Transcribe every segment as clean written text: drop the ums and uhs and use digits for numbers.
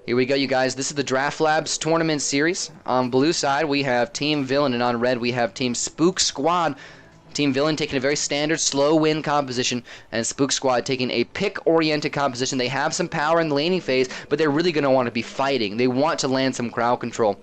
Here we go, you guys. This is the Draft Labs tournament series. On blue side, we have Team Villain, and on red, we have Team Spook Squad. Team Villain taking a very standard slow win composition, and Spook Squad taking a pick-oriented composition. They have some power in the laning phase, but they're really going to want to be fighting. They want to land some crowd control.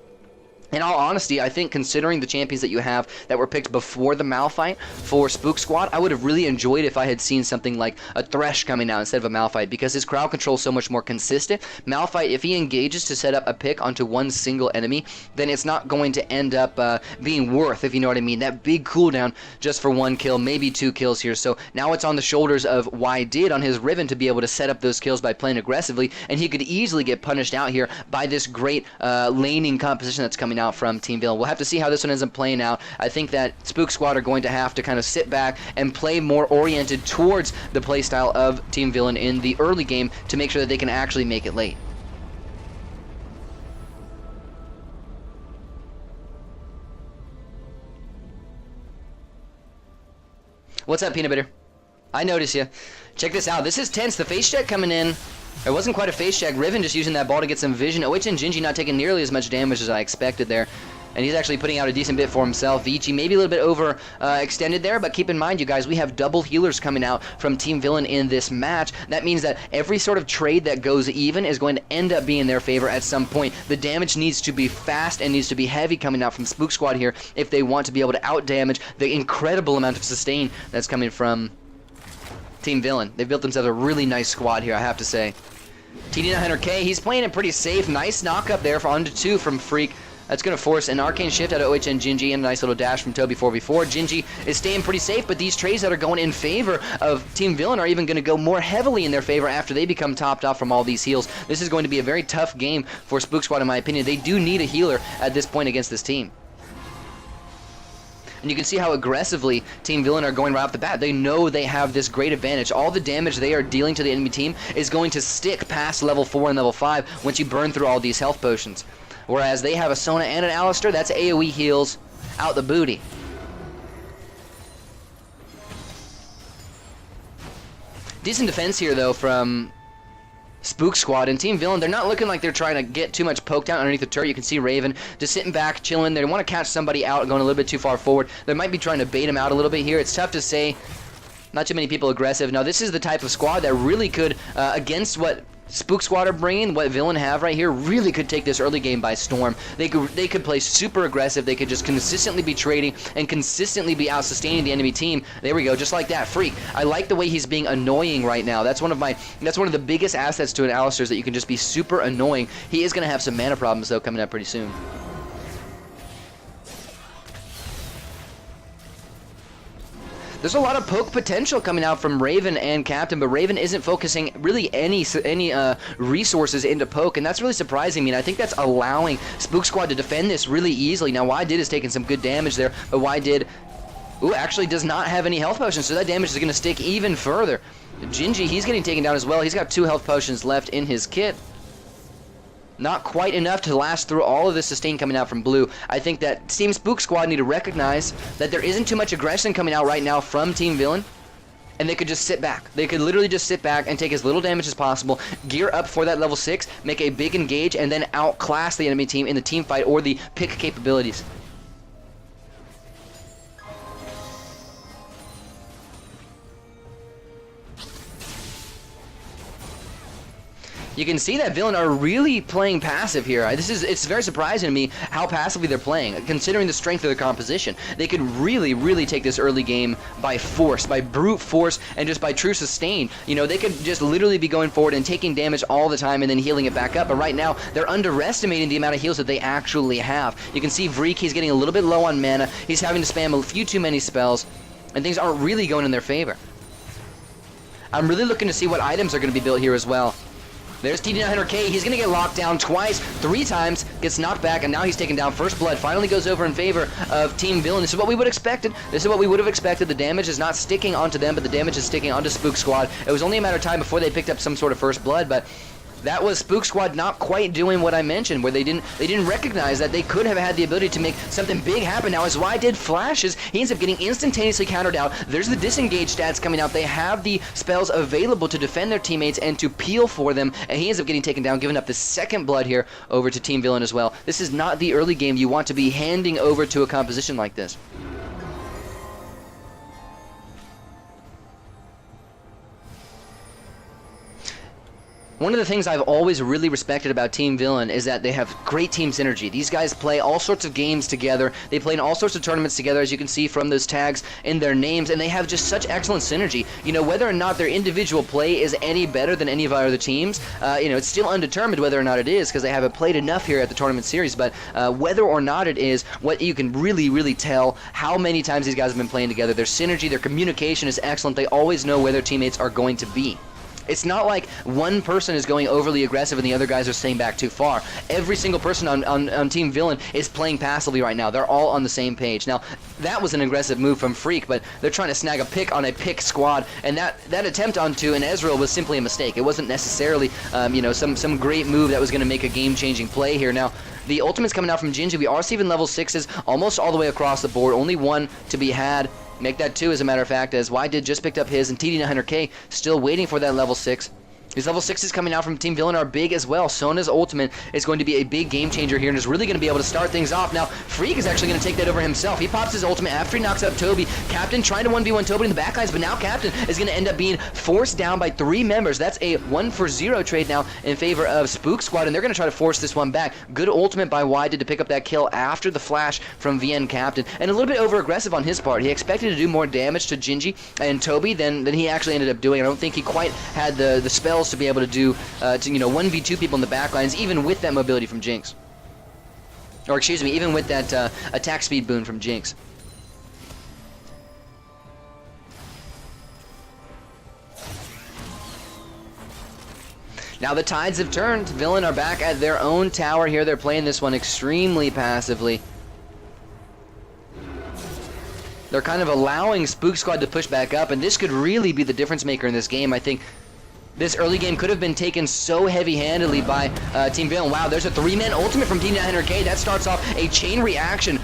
In all honesty, I think considering the champions that you have that were picked before the Malphite for Spook Squad, I would have really enjoyed if I had seen something like a Thresh coming out instead of a Malphite, because his crowd control is so much more consistent. Malphite, if he engages to set up a pick onto one single enemy, then it's not going to end up being worth, if you know what I mean, that big cooldown just for one kill, maybe two kills here. So now it's on the shoulders of YDid on his Riven to be able to set up those kills by playing aggressively, and he could easily get punished out here by this great laning composition that's coming out from Team Villain. We'll have to see how this one ends up playing out. I think that Spook Squad are going to have to kind of sit back and play more oriented towards the playstyle of Team Villain in the early game to make sure that they can actually make it late. What's up, Peanut Butter? I notice you. Check this out. This is tense. The face check coming in. It wasn't quite a face check. Riven just using that ball to get some vision. OH and Gingy not taking nearly as much damage as I expected there. And he's actually putting out a decent bit for himself. Vici maybe a little bit over extended there, but keep in mind, you guys, we have double healers coming out from Team Villain in this match. That means that every sort of trade that goes even is going to end up being in their favor at some point. The damage needs to be fast and needs to be heavy coming out from Spook Squad here if they want to be able to out-damage the incredible amount of sustain that's coming from Team Villain. They've built themselves a really nice squad here, I have to say. TD900K, he's playing it pretty safe. Nice knock up there for onto 2 from Freak. That's going to force an arcane shift out of OH and Gingy, and a nice little dash from Toby 4v4. Gingy is staying pretty safe, but these trades that are going in favor of Team Villain are even going to go more heavily in their favor after they become topped off from all these heals. This is going to be a very tough game for Spook Squad, in my opinion. They do need a healer at this point against this team. And you can see how aggressively Team Villain are going right off the bat. They know they have this great advantage. All the damage they are dealing to the enemy team is going to stick past level 4 and level 5 once you burn through all these health potions. Whereas they have a Sona and an Alistar, that's AoE heals out the booty. Decent defense here, though, from Spook Squad. And Team Villain, they're not looking like they're trying to get too much poked out underneath the turret. You can see Raven just sitting back, chilling. They want to catch somebody out going a little bit too far forward. They might be trying to bait him out a little bit here. It's tough to say. Not too many people aggressive. Now, this is the type of squad that really could, against what Spook Squad are bringing, what Villain have right here, really could take this early game by storm. They could play super aggressive. They could just consistently be trading and consistently be out-sustaining the enemy team. There we go, just like that. Freak. I like the way he's being annoying right now. That's one of the biggest assets to an Alistar, is that you can just be super annoying. He is going to have some mana problems, though, coming up pretty soon. There's a lot of poke potential coming out from Raven and Captain, but Raven isn't focusing really any resources into poke, and that's really surprising me. And I think that's allowing Spook Squad to defend this really easily. Now, YDid is taking some good damage there, but YDid actually does not have any health potions, so that damage is going to stick even further. Gingy, he's getting taken down as well. He's got 2 health potions left in his kit. Not quite enough to last through all of the sustain coming out from blue. I think that Team Spook Squad need to recognize that there isn't too much aggression coming out right now from Team Villain, and they could just sit back. They could literally just sit back and take as little damage as possible, gear up for that level 6, make a big engage, and then outclass the enemy team in the team fight or the pick capabilities. You can see that Villain are really playing passive here. It's very surprising to me how passively they're playing, considering the strength of their composition. They could really, really take this early game by force, by brute force, and just by true sustain. You know, they could just literally be going forward and taking damage all the time and then healing it back up. But right now, they're underestimating the amount of heals that they actually have. You can see Vreek, he's getting a little bit low on mana. He's having to spam a few too many spells, and things aren't really going in their favor. I'm really looking to see what items are going to be built here as well. There's TD900K. He's going to get locked down twice, 3 times, gets knocked back, and now he's taken down. First Blood finally goes over in favor of Team Villain. This is what we would have expected. This is what we would have expected. The damage is not sticking onto them, but the damage is sticking onto Spook Squad. It was only a matter of time before they picked up some sort of First Blood, but That was Spook Squad not quite doing what I mentioned, where they didn't recognize that they could have had the ability to make something big happen. Now, as Y did flashes, he ends up getting instantaneously countered out. There's the disengage stats coming out. They have the spells available to defend their teammates and to peel for them, and he ends up getting taken down, giving up the second blood here over to Team Villain as well. This is not the early game you want to be handing over to a composition like this. One of the things I've always really respected about Team Villain is that they have great team synergy. These guys play all sorts of games together. They play in all sorts of tournaments together, as you can see from those tags in their names, and they have just such excellent synergy. You know, whether or not their individual play is any better than any of our other teams, you know, it's still undetermined whether or not it is, because they haven't played enough here at the tournament series, but whether or not it is, what you can really tell how many times these guys have been playing together. Their synergy, their communication is excellent. They always know where their teammates are going to be. It's not like one person is going overly aggressive and the other guys are staying back too far. Every single person on Team Villain is playing passively right now. They're all on the same page. Now, that was an aggressive move from Freak, but they're trying to snag a pick on a pick squad, and that attempt onto an Ezreal was simply a mistake. It wasn't necessarily, you know, some great move that was going to make a game-changing play here. Now, the ultimate's coming out from Gingy. We are receiving level 6s almost all the way across the board. Only one to be had. Make that 2, as a matter of fact, as Y did just picked up his, and TD900K still waiting for that level 6. These level 6s coming out from Team Villain are big as well. Sona's ultimate is going to be a big game changer here and is really going to be able to start things off. Now, Freak is actually going to take that over himself. He pops his ultimate after he knocks out Toby. Captain trying to 1v1 Toby in the backlines, but now Captain is going to end up being forced down by 3 members. That's a 1-for-0 trade now in favor of Spook Squad, and they're going to try to force this one back. Good ultimate by Y did to pick up that kill after the flash from VN Captain, and a little bit over-aggressive on his part. He expected to do more damage to Gingy and Toby than he actually ended up doing. I don't think he quite had the spells to be able to do you know, 1v2 people in the backlines, even with that mobility from Jinx. Or excuse me, even with that attack speed boon from Jinx. Now the tides have turned. Villain are back at their own tower here. They're playing this one extremely passively. They're kind of allowing Spook Squad to push back up, and this could really be the difference maker in this game. I think this early game could have been taken so heavy-handedly by Team Villain. Wow, there's a 3-man ultimate from T900K. That starts off a chain reaction.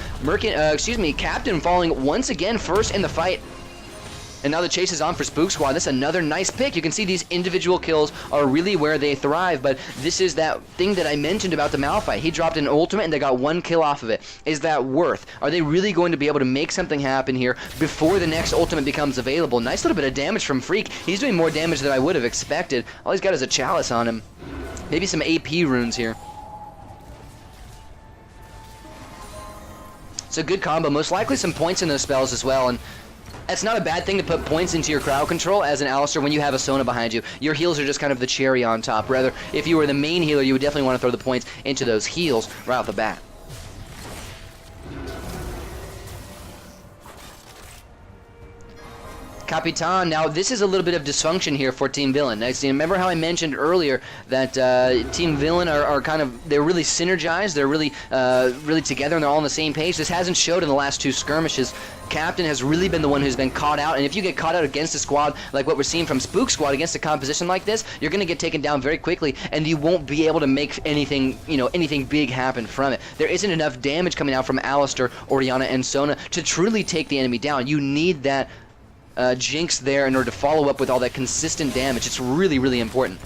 Captain falling once again first in the fight. And now the chase is on for Spook Squad. This is another nice pick. You can see these individual kills are really where they thrive, but this is that thing that I mentioned about the Malphite. He dropped an ultimate and they got 1 kill off of it. Is that worth? Are they really going to be able to make something happen here before the next ultimate becomes available? Nice little bit of damage from Freak. He's doing more damage than I would have expected. All he's got is a chalice on him. Maybe some AP runes here. It's a good combo. Most likely some points in those spells as well, and it's not a bad thing to put points into your crowd control as an Alistar when you have a Sona behind you. Your heals are just kind of the cherry on top. Rather, if you were the main healer, you would definitely want to throw the points into those heals right off the bat. Capitan, now this is a little bit of dysfunction here for Team Villain. Now, remember how I mentioned earlier that Team Villain are kind of, they're really synergized, they're really together, and they're all on the same page. This hasn't showed in the last 2 skirmishes. Captain has really been the one who's been caught out, and if you get caught out against a squad like what we're seeing from Spook Squad against a composition like this, you're going to get taken down very quickly, and you won't be able to make anything, you know, anything big happen from it. There isn't enough damage coming out from Alistar, Orianna, and Sona to truly take the enemy down. You need that Jinx there in order to follow up with all that consistent damage. It's really important.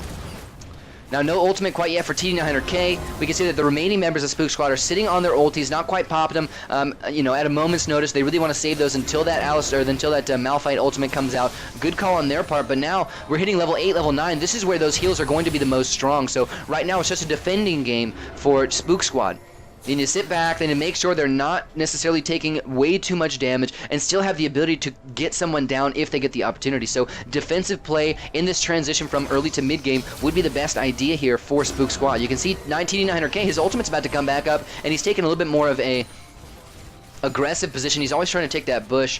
Now, no ultimate quite yet for TD900K. We can see that the remaining members of Spook Squad are sitting on their ultis, not quite popping them. You know, at a moment's notice, they really want to save those until that Malphite ultimate comes out. Good call on their part, but now we're hitting level 8, level 9. This is where those heals are going to be the most strong. So right now, it's just a defending game for Spook Squad. They need to sit back, they need to make sure they're not necessarily taking way too much damage and still have the ability to get someone down if they get the opportunity. So defensive play in this transition from early to mid game would be the best idea here for Spook Squad. You can see TD900K, his ultimate's about to come back up, and he's taking a little bit more of a aggressive position. He's always trying to take that bush.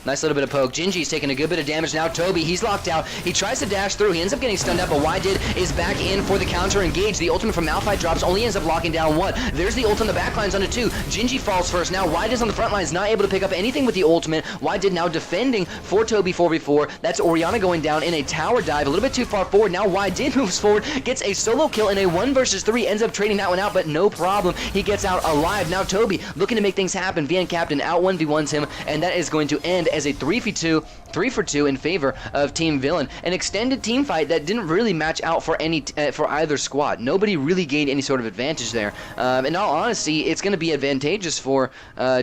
Nice little bit of poke. Gingy's taking a good bit of damage now. Toby, he's locked out. He tries to dash through. He ends up getting stunned up, but Did is back in for the counter engage. The ultimate from Malphite drops, only ends up locking down 1. There's the ult on the back lines onto 2. Gingy falls first. Now Did's on the front lines, not able to pick up anything with the ultimate. Did now defending for Toby 4v4. That's Orianna going down in a tower dive, a little bit too far forward. Now Did moves forward, gets a solo kill in a 1 versus 3, ends up trading that one out, but no problem. He gets out alive. Now Toby looking to make things happen. VN Captain out 1v1s him, and that is going to end as a 3 for 2 in favor of Team Villain. An extended team fight that didn't really match out for for either squad. Nobody really gained any sort of advantage there. In all honesty, it's going to be advantageous for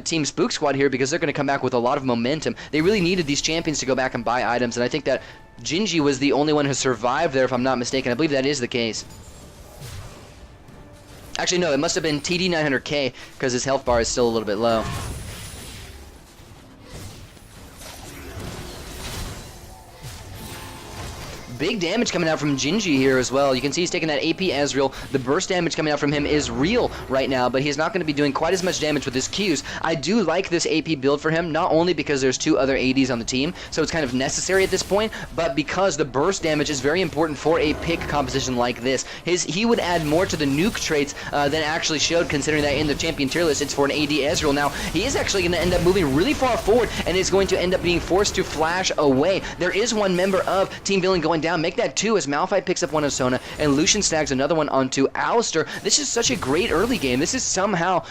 Team Spook Squad here because they're going to come back with a lot of momentum. They really needed these champions to go back and buy items, and I think that Gingy was the only one who survived there, if I'm not mistaken. I believe that is the case. Actually, no, it must have been TD900K because his health bar is still a little bit low. Big damage coming out from Gingy here as well. You can see he's taking that AP Ezreal. The burst damage coming out from him is real right now, but he's not going to be doing quite as much damage with his Qs. I do like this AP build for him, not only because there's 2 other ADs on the team, so it's kind of necessary at this point, but because the burst damage is very important for a pick composition like this. He would add more to the nuke traits than actually showed, considering that in the champion tier list it's for an AD Ezreal. Now, he is actually going to end up moving really far forward and is going to end up being forced to flash away. There is one member of Team Villain going down. Make that 2 as Malphite picks up one of Sona and Lucian snags another one onto Alistar. This is such a great early game. This is somehow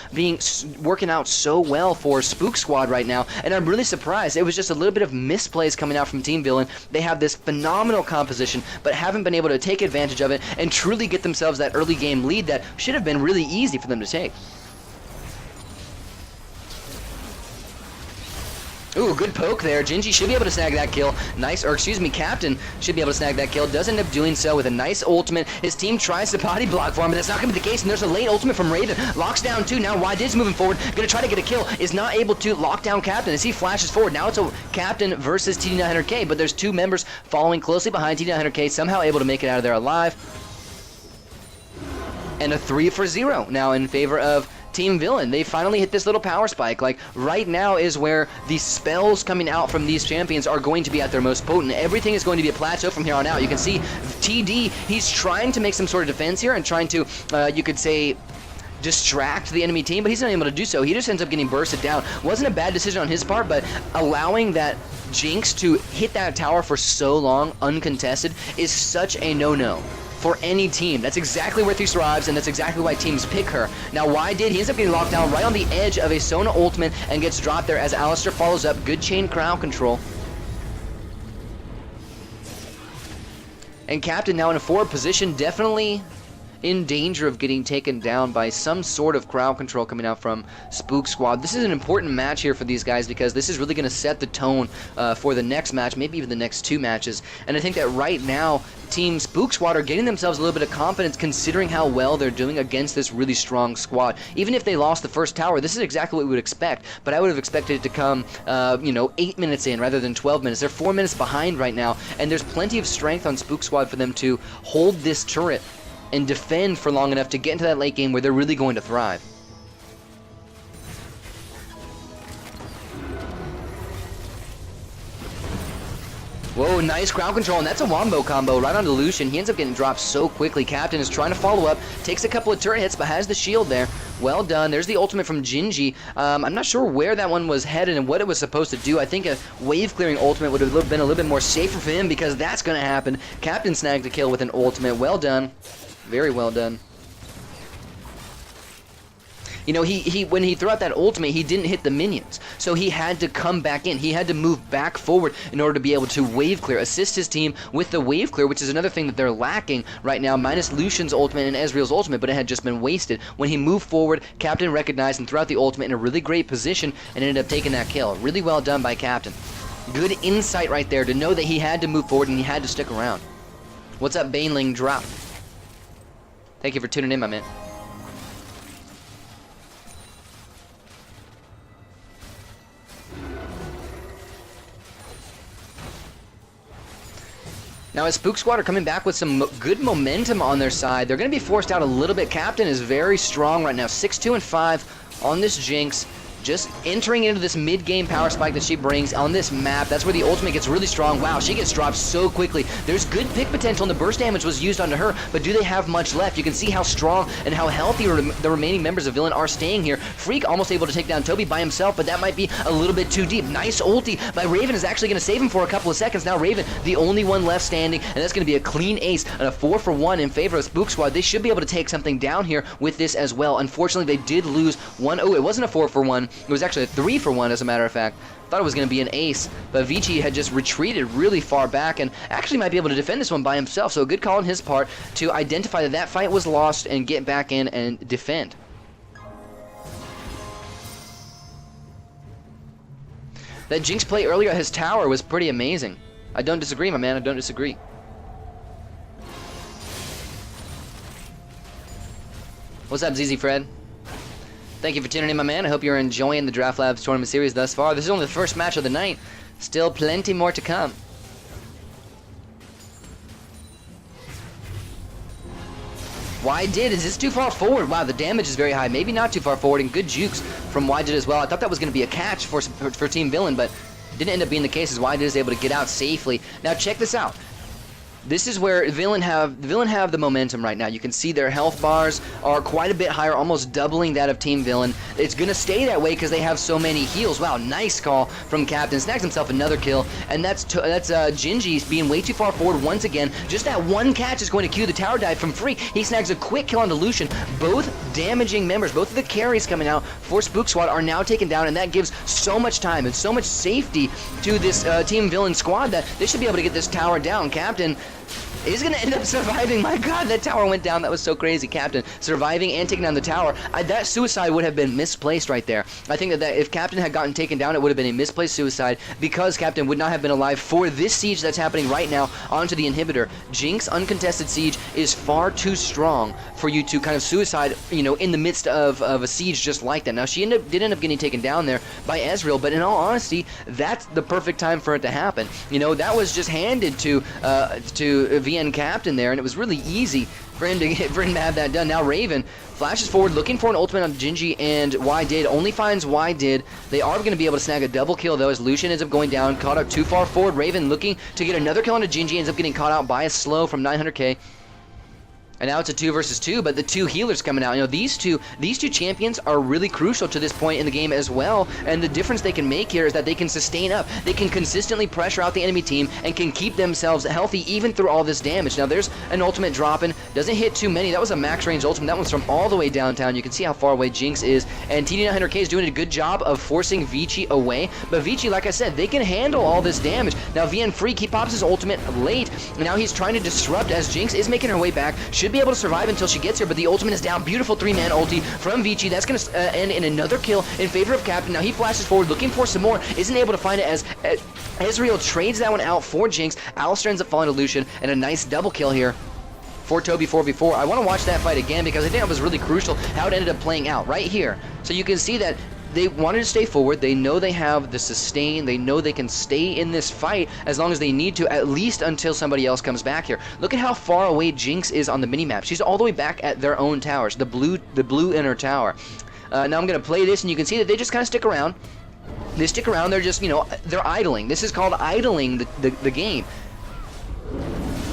working out so well for Spook Squad right now, and I'm really surprised. It was just a little bit of misplays coming out from Team Villain. They have this phenomenal composition, but haven't been able to take advantage of it and truly get themselves that early game lead that should have been really easy for them to take. Ooh, good poke there. Gingy should be able to snag that kill. Nice, or excuse me, Captain should be able to snag that kill. Does end up doing so with a nice ultimate. His team tries to body block for him, but that's not going to be the case, and there's a late ultimate from Raven. Locks down 2. Now Did's moving forward. Going to try to get a kill. Is not able to lock down Captain as he flashes forward. Now it's a Captain versus TD900K, but there's 2 members following closely behind TD900K, somehow able to make it out of there alive. And a 3 for 0 now in favor of Team Villain. They finally hit this little power spike. Like, right now is where the spells coming out from these champions are going to be at their most potent. Everything is going to be a plateau from here on out. You can see TD, he's trying to make some sort of defense here and trying to, you could say, distract the enemy team, but he's not able to do so. He just ends up getting bursted down. Wasn't a bad decision on his part, but allowing that Jinx to hit that tower for so long uncontested is such a no-no for any team. That's exactly where she thrives, and that's exactly why teams pick her. Now, Did he ends up getting locked down right on the edge of a Sona ultimate and gets dropped there as Alistar follows up. Good chain crowd control. And Captain now in a forward position, definitely in danger of getting taken down by some sort of crowd control coming out from Spook Squad. This is an important match here for these guys because this is really going to set the tone for the next match, maybe even the next 2 matches. And I think that right now, Team Spook Squad are getting themselves a little bit of confidence considering how well they're doing against this really strong squad. Even if they lost the first tower, this is exactly what we would expect, but I would have expected it to come, 8 minutes in rather than 12 minutes. They're 4 minutes behind right now, and there's plenty of strength on Spook Squad for them to hold this turret and defend for long enough to get into that late game where they're really going to thrive. Whoa, nice crowd control, and that's a wombo combo right onto Lucian. He ends up getting dropped so quickly. Captain is trying to follow up, takes a couple of turret hits, but has the shield there. Well done. There's the ultimate from Gingy. I'm not sure where that one was headed and what it was supposed to do. I think a wave-clearing ultimate would have been a little bit more safer for him because that's going to happen. Captain snagged a kill with an ultimate. Well done. Very well done. You know, when he threw out that ultimate, he didn't hit the minions. So he had to come back in. He had to move back forward in order to be able to wave clear, assist his team with the wave clear, which is another thing that they're lacking right now, minus Lucian's ultimate and Ezreal's ultimate, but it had just been wasted. When he moved forward, Captain recognized and threw out the ultimate in a really great position and ended up taking that kill. Really well done by Captain. Good insight right there to know that he had to move forward and he had to stick around. What's up, Baneling Drop? Thank you for tuning in, my man. Now, as Spook Squad are coming back with some good momentum on their side, they're going to be forced out a little bit. Captain is very strong right now, 6-2 and 5 on this Jinx. just entering into this mid-game power spike that she brings on this map. That's where the ultimate gets really strong. Wow, she gets dropped so quickly. There's good pick potential, and the burst damage was used onto her, but do they have much left? You can see how strong and how healthy the remaining members of Villain are staying here. Freak almost able to take down Toby by himself, but that might be a little bit too deep. Nice ulti by Raven is actually going to save him for a couple of seconds. Now Raven, the only one left standing, and that's going to be a clean ace and a 4-for-1 in favor of Spook Squad. They should be able to take something down here with this as well. Unfortunately, they did lose one. Oh, it wasn't a 4-for-1. It was actually a 3-for-1, as a matter of fact. Thought it was going to be an ace, but Vici had just retreated really far back and actually might be able to defend this one by himself. So a good call on his part to identify that that fight was lost and get back in and defend. That Jinx play earlier at his tower was pretty amazing. I don't disagree, my man. I don't disagree. What's up, ZZ Fred? Thank you for tuning in, my man. I hope you're enjoying the Draft Labs tournament series thus far. This is only the first match of the night. Still plenty more to come. YDid, is this too far forward? Wow, the damage is very high. Maybe not too far forward, and good jukes from YDid as well. I thought that was going to be a catch for Team Villain, but didn't end up being the case as YDid is able to get out safely. Now check this out. This is where Villain have the momentum right now. You can see their health bars are quite a bit higher, almost doubling that of Team Villain. It's going to stay that way because they have so many heals. Wow, nice call from Captain. Snags himself another kill, and that's Gingy being way too far forward once again. Just that one catch is going to cue the tower dive from Freak. He snags a quick kill onto Lucian. Both damaging members, both of the carries coming out for Spook Squad are now taken down, and that gives so much time and so much safety to this Team Villain squad that they should be able to get this tower down. Captain is going to end up surviving. My god, that tower went down. That was so crazy. Captain surviving and taking down the tower. That suicide would have been misplaced right there. I think that if Captain had gotten taken down, it would have been a misplaced suicide because Captain would not have been alive for this siege that's happening right now onto the inhibitor. Jinx uncontested siege is far too strong for you to kind of suicide, you know, in the midst of a siege just like that. Now, she did end up getting taken down there by Ezreal, but in all honesty, that's the perfect time for it to happen. You know, that was just handed to VN Captain there, and it was really easy for him to have that done. Now Raven flashes forward, looking for an ultimate on Gingy, and YDid only finds YDid. They are going to be able to snag a double kill, though, as Lucian ends up going down, caught up too far forward. Raven looking to get another kill onto Gingy, ends up getting caught out by a slow from 900k. And now it's a 2 versus 2, but the two healers coming out. You know, these two champions are really crucial to this point in the game as well. And the difference they can make here is that they can sustain up. They can consistently pressure out the enemy team and can keep themselves healthy even through all this damage. Now there's an ultimate dropping. Doesn't hit too many. That was a max range ultimate. That one's from all the way downtown. You can see how far away Jinx is. And TD900K is doing a good job of forcing Vici away. But Vici, like I said, they can handle all this damage. Now VN Freak, he pops his ultimate late. Now he's trying to disrupt as Jinx is making her way back. Should be able to survive until she gets here, but the ultimate is down. Beautiful 3-man ulti from Vici. That's going to end in another kill in favor of Captain. Now he flashes forward, looking for some more. Isn't able to find it as Ezreal trades that one out for Jinx. Alistar ends up falling to Lucian, and a nice double kill here for Toby 4v4. I want to watch that fight again because I think that was really crucial how it ended up playing out right here. So you can see that they wanted to stay forward. They know they have the sustain. They know they can stay in this fight as long as they need to, at least until somebody else comes back here. Look at how far away Jinx is on the minimap. She's all the way back at their own towers, the blue inner tower. Now I'm going to play this, and you can see that they just kind of stick around. They stick around. They're just, you know, they're idling. This is called idling the game.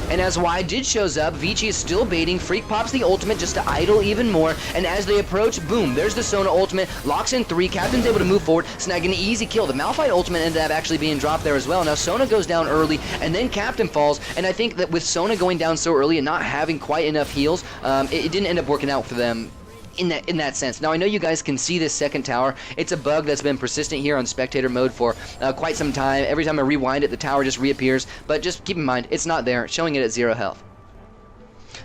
And as YDid shows up, Vici is still baiting. Freak pops the ultimate just to idle even more. And as they approach, boom, there's the Sona ultimate. Locks in 3. Captain's able to move forward, snag an easy kill. The Malphite ultimate ended up actually being dropped there as well. Now Sona goes down early, and then Captain falls. And I think that with Sona going down so early and not having quite enough heals, it didn't end up working out for them in that sense. Now I know you guys can see this second tower. It's a bug that's been persistent here on spectator mode for quite some time. Every time I rewind it, the tower just reappears, but just keep in mind it's not there, showing it at 0 health.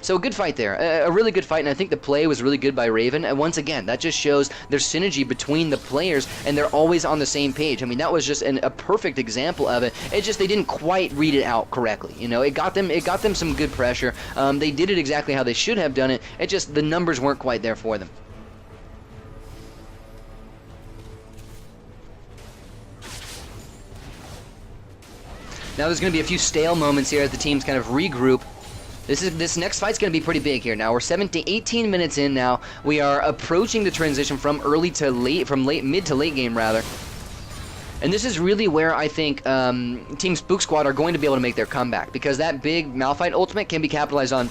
So a good fight there, a really good fight, and I think the play was really good by Raven. And once again, that just shows their synergy between the players, and they're always on the same page. I mean, that was just a perfect example of it. It's just they didn't quite read it out correctly. You know, it got them some good pressure. They did it exactly how they should have done it. It just the numbers weren't quite there for them. Now there's going to be a few stale moments here as the teams kind of regroup. This next fight's going to be pretty big here. Now we're 18 minutes in now. We are approaching the transition from early to late, mid to late game rather. And this is really where I think Team Spook Squad are going to be able to make their comeback, because that big Malphite ultimate can be capitalized on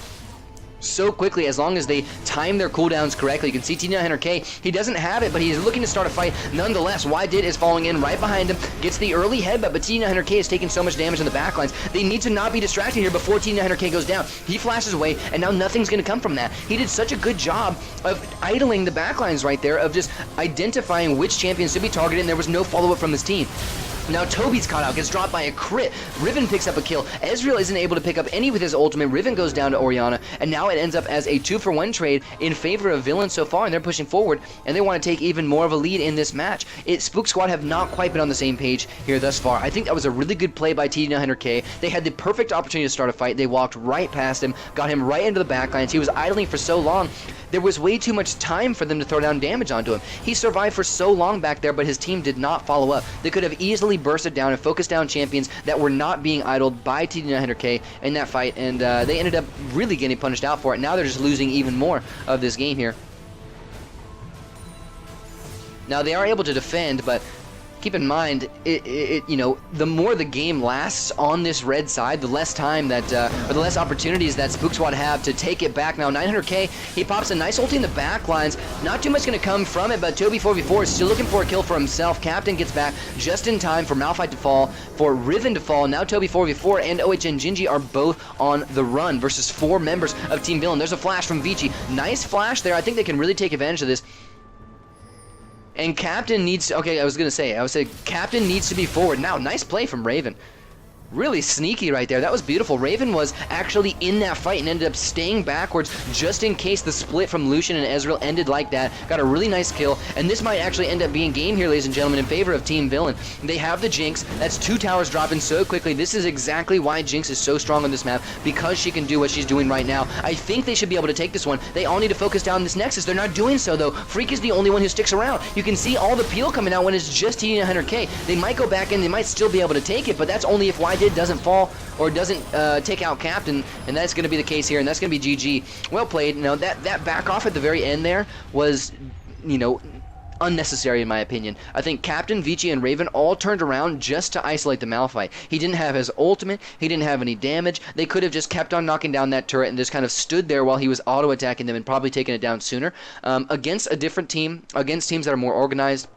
so quickly as long as they time their cooldowns correctly. You can see T900K, he doesn't have it, but he's looking to start a fight nonetheless. Did is falling in right behind him, gets the early headbutt, but T900K is taking so much damage in the backlines. They need to not be distracted here before T900K goes down. He flashes away, and now nothing's going to come from that. He did such a good job of idling the backlines right there, of just identifying which champions to be targeted, and there was no follow-up from his team. Now Toby's caught out, gets dropped by a crit. Riven picks up a kill. Ezreal isn't able to pick up any with his ultimate. Riven goes down to Orianna, and now it ends up as a 2-for-1 trade in favor of Villain so far, and they're pushing forward, and they want to take even more of a lead in this match. Spook Squad have not quite been on the same page here thus far. I think that was a really good play by T900K. They had the perfect opportunity to start a fight. They walked right past him, got him right into the backlines. He was idling for so long. There was way too much time for them to throw down damage onto him. He survived for so long back there, but his team did not follow up. They could have easily bursted down and focused down champions that were not being idled by T900K in that fight, and they ended up really getting punished out for it. Now they're just losing even more of this game here. Now they are able to defend, but keep in mind, you know, the more the game lasts on this red side, the less time that, or the less opportunities that Spook Squad have to take it back. Now 900K, he pops a nice ulti in the back lines. Not too much going to come from it, but Toby 4v4 is still looking for a kill for himself. Captain gets back just in time for Malphite to fall, for Riven to fall. Now Toby 4v4 and OHN Gingy are both on the run versus 4 members of Team Villain. There's a flash from Vici. Nice flash there. I think they can really take advantage of this. And Captain needs to, okay, I was going to say, Captain needs to be forward. Now, nice play from Raven. Really sneaky right there. That was beautiful. Raven was actually in that fight and ended up staying backwards just in case the split from Lucian and Ezreal ended like that. Got a really nice kill, and this might actually end up being game here, ladies and gentlemen, in favor of Team Villain. They have the Jinx. That's 2 towers dropping so quickly. This is exactly why Jinx is so strong on this map, because she can do what she's doing right now. I think they should be able to take this one. They all need to focus down this Nexus. They're not doing so, though. Freak is the only one who sticks around. You can see all the peel coming out when it's just T900K. They might go back in. They might still be able to take it, but that's only if YDid doesn't fall or doesn't take out Captain, and that's going to be the case here, and that's going to be GG. Well played. You know, that back off at the very end there was, you know, unnecessary in my opinion. I think Captain, Vici, and Raven all turned around just to isolate the Malphite. He didn't have his ultimate. He didn't have any damage. They could have just kept on knocking down that turret and just kind of stood there while he was auto-attacking them and probably taken it down sooner. Against a different team, against teams that are more organized,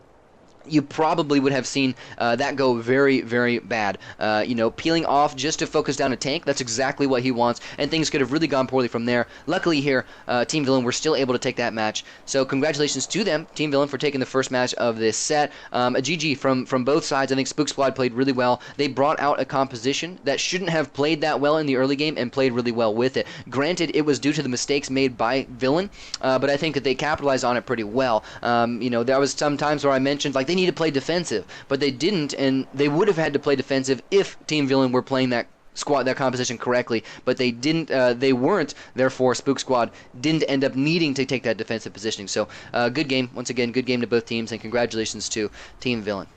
you probably would have seen that go very, very bad. You know, peeling off just to focus down a tank, that's exactly what he wants, and things could have really gone poorly from there. Luckily here, Team Villain were still able to take that match, so congratulations to them, Team Villain, for taking the first match of this set. A GG from both sides. I think Spook Squad played really well. They brought out a composition that shouldn't have played that well in the early game and played really well with it. Granted, it was due to the mistakes made by Villain, but I think that they capitalized on it pretty well. You know, there was some times where I mentioned, like, they need to play defensive, but they didn't, and they would have had to play defensive if Team Villain were playing that composition correctly, but they didn't. They weren't. Therefore, Spook Squad didn't end up needing to take that defensive positioning. So, good game once again. Good game to both teams, and congratulations to Team Villain.